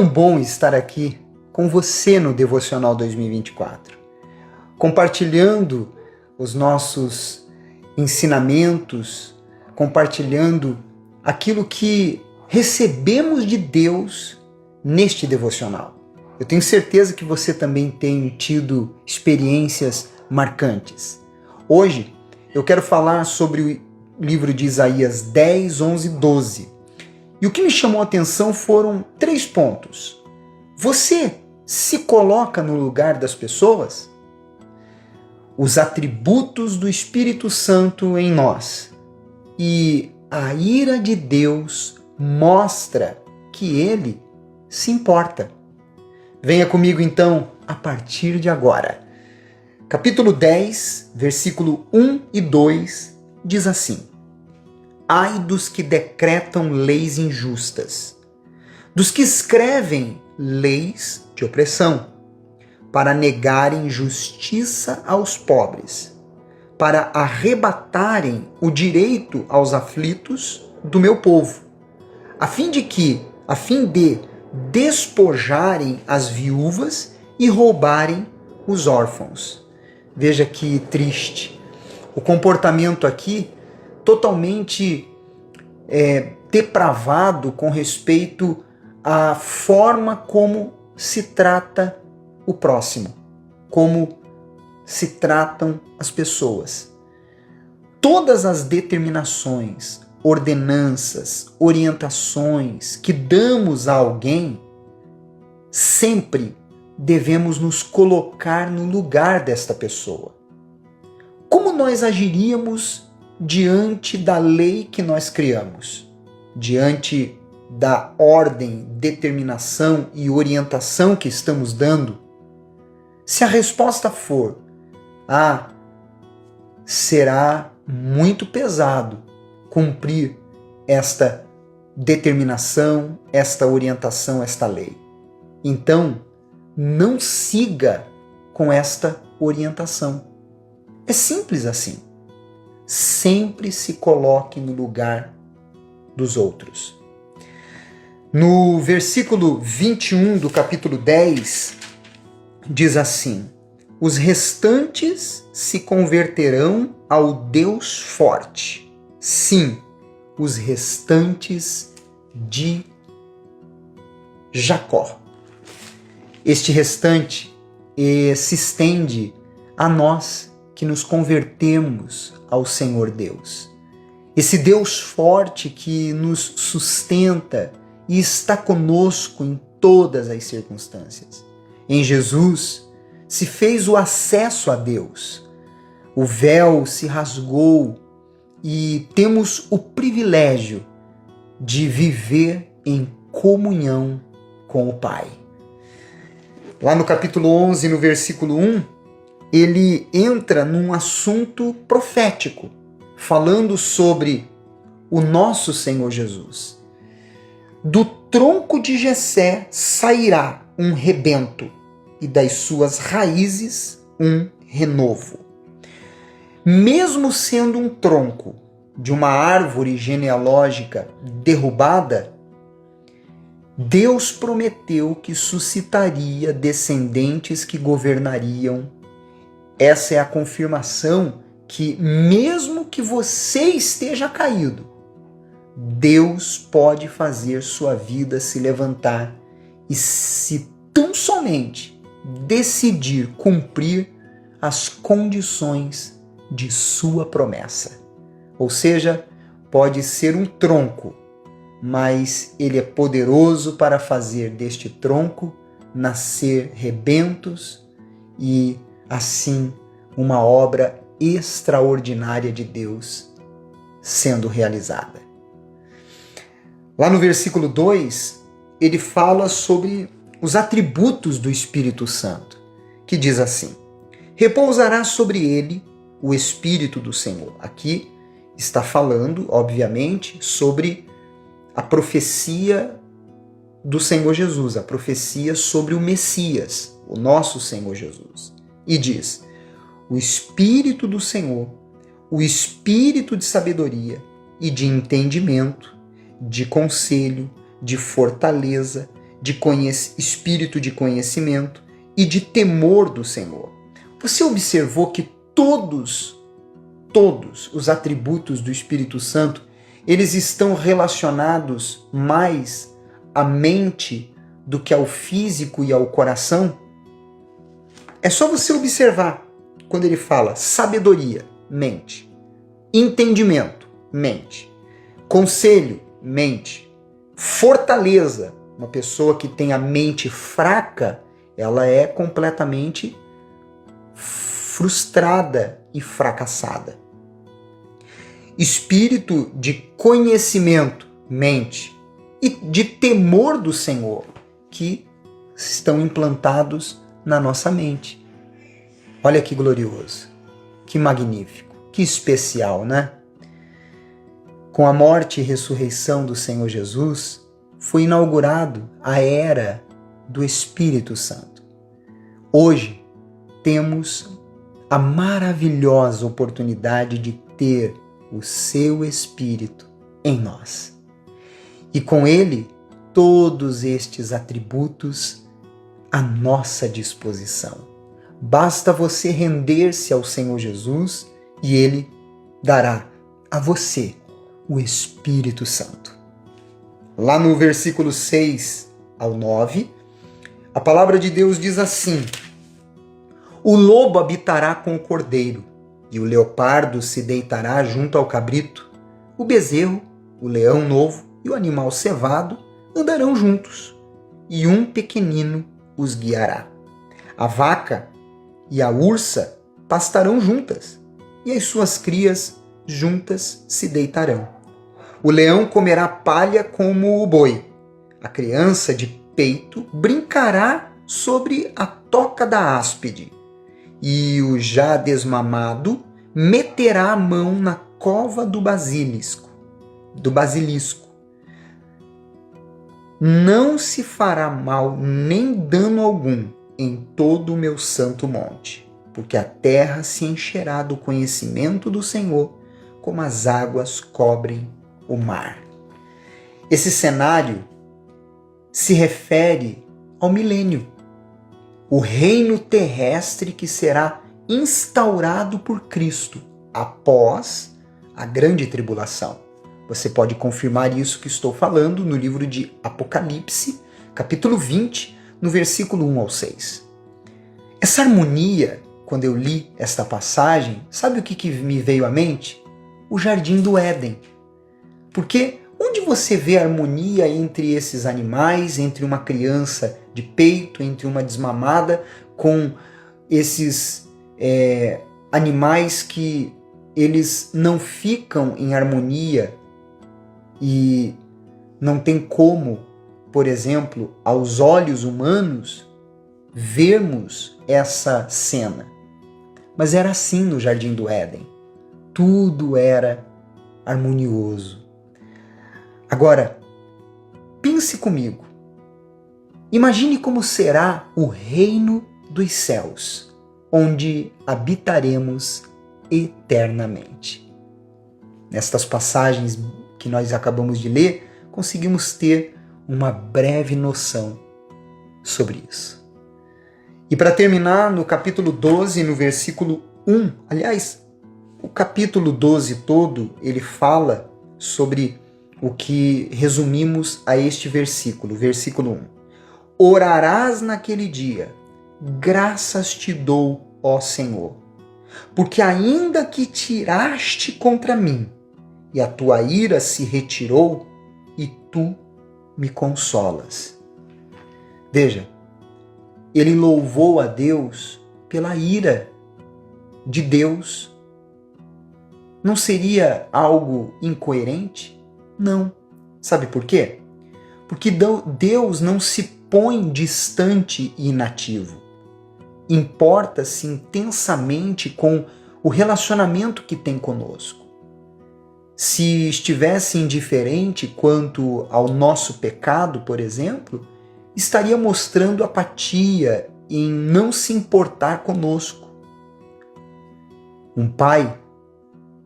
É bom estar aqui com você no Devocional 2024, compartilhando os nossos ensinamentos, compartilhando aquilo que recebemos de Deus neste devocional. Eu tenho certeza que você também tem tido experiências marcantes. Hoje eu quero falar sobre o livro de Isaías 10, 11 e 12. E o que me chamou a atenção foram 3 pontos. Você se coloca no lugar das pessoas? Os atributos do Espírito Santo em nós. E a ira de Deus mostra que Ele se importa. Venha comigo então a partir de agora. Capítulo 10, versículo 1 e 2 diz assim: Ai dos que decretam leis injustas, dos que escrevem leis de opressão, para negarem justiça aos pobres, para arrebatarem o direito aos aflitos do meu povo, a fim de despojarem as viúvas e roubarem os órfãos. Veja que triste. O comportamento aqui totalmente depravado com respeito à forma como se trata o próximo, como se tratam as pessoas. Todas as determinações, ordenanças, orientações que damos a alguém, sempre devemos nos colocar no lugar desta pessoa. Como nós agiríamos diante da lei que nós criamos, diante da ordem, determinação e orientação que estamos dando? Se a resposta for, será muito pesado cumprir esta determinação, esta orientação, esta lei. Então, não siga com esta orientação. É simples assim. Sempre se coloque no lugar dos outros. No versículo 21 do capítulo 10, diz assim: Os restantes se converterão ao Deus forte. Sim, os restantes de Jacó. Este restante se estende a nós que nos convertemos ao Senhor Deus. Esse Deus forte que nos sustenta e está conosco em todas as circunstâncias. Em Jesus se fez o acesso a Deus. O véu se rasgou e temos o privilégio de viver em comunhão com o Pai. Lá no capítulo 11, no versículo 1, ele entra num assunto profético, falando sobre o nosso Senhor Jesus. Do tronco de Jessé sairá um rebento, e das suas raízes um renovo. Mesmo sendo um tronco de uma árvore genealógica derrubada, Deus prometeu que suscitaria descendentes que governariam. Essa é a confirmação que, mesmo que você esteja caído, Deus pode fazer sua vida se levantar e, se tão somente decidir cumprir as condições de sua promessa. Ou seja, pode ser um tronco, mas ele é poderoso para fazer deste tronco nascer rebentos e, assim, uma obra extraordinária de Deus sendo realizada. Lá no versículo 2, ele fala sobre os atributos do Espírito Santo, que diz assim: repousará sobre ele o Espírito do Senhor. Aqui está falando, obviamente, sobre a profecia do Senhor Jesus, a profecia sobre o Messias, o nosso Senhor Jesus. E diz: o Espírito do Senhor, o Espírito de sabedoria e de entendimento, de conselho, de fortaleza, espírito de conhecimento e de temor do Senhor. Você observou que todos os atributos do Espírito Santo, eles estão relacionados mais à mente do que ao físico e ao coração? É só você observar quando ele fala sabedoria, mente, entendimento, mente, conselho, mente, fortaleza. Uma pessoa que tem a mente fraca, ela é completamente frustrada e fracassada. Espírito de conhecimento, mente, e de temor do Senhor, que estão implantados na nossa mente. Olha que glorioso, que magnífico, que especial, né? Com a morte e ressurreição do Senhor Jesus, foi inaugurado a era do Espírito Santo. Hoje temos a maravilhosa oportunidade de ter o seu Espírito em nós. E com ele, todos estes atributos à nossa disposição. Basta você render-se ao Senhor Jesus e ele dará a você o Espírito Santo. Lá no versículo 6 ao 9, a palavra de Deus diz assim: o lobo habitará com o cordeiro, e o leopardo se deitará junto ao cabrito. O bezerro, o leão novo e o animal cevado andarão juntos, e um pequenino os guiará. A vaca e a ursa pastarão juntas, e as suas crias juntas se deitarão. O leão comerá palha como o boi. A criança de peito brincará sobre a toca da áspide, e o já desmamado meterá a mão na cova do basilisco. Não se fará mal nem dano algum em todo o meu santo monte, porque a terra se encherá do conhecimento do Senhor, como as águas cobrem o mar. Esse cenário se refere ao milênio, o reino terrestre que será instaurado por Cristo após a grande tribulação. Você pode confirmar isso que estou falando no livro de Apocalipse, capítulo 20, no versículo 1 ao 6. Essa harmonia, quando eu li esta passagem, sabe o que me veio à mente? O Jardim do Éden. Porque onde você vê a harmonia entre esses animais, entre uma criança de peito, entre uma desmamada, com esses animais que eles não ficam em harmonia e não tem como, por exemplo, aos olhos humanos, vermos essa cena. Mas era assim no Jardim do Éden. Tudo era harmonioso. Agora, pense comigo. Imagine como será o reino dos céus, onde habitaremos eternamente. Nestas passagens que nós acabamos de ler, conseguimos ter uma breve noção sobre isso. E para terminar, no capítulo 12, no versículo 1, aliás, o capítulo 12 todo, ele fala sobre o que resumimos a este versículo, versículo 1. Orarás naquele dia, graças te dou, ó Senhor, porque ainda que tiraste contra mim, e a tua ira se retirou, e tu me consolas. Veja, ele louvou a Deus pela ira de Deus. Não seria algo incoerente? Não. Sabe por quê? Porque Deus não se põe distante e inativo. Importa-se intensamente com o relacionamento que tem conosco. Se estivesse indiferente quanto ao nosso pecado, por exemplo, estaria mostrando apatia em não se importar conosco. Um pai,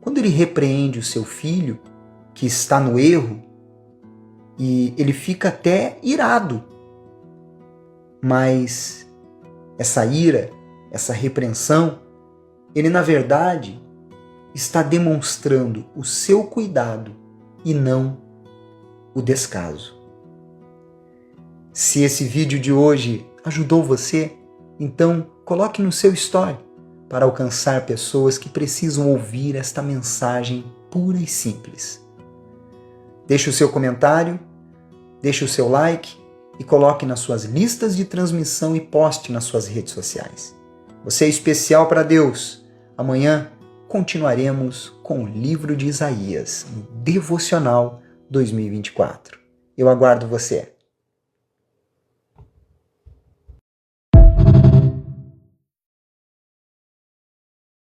quando ele repreende o seu filho, que está no erro, e ele fica até irado, Mas essa ira, essa repreensão, ele na verdade está demonstrando o seu cuidado e não o descaso. Se esse vídeo de hoje ajudou você, então coloque no seu story para alcançar pessoas que precisam ouvir esta mensagem pura e simples. Deixe o seu comentário, deixe o seu like e coloque nas suas listas de transmissão e poste nas suas redes sociais. Você é especial para Deus. Amanhã continuaremos com o livro de Isaías, no Devocional 2024. Eu aguardo você.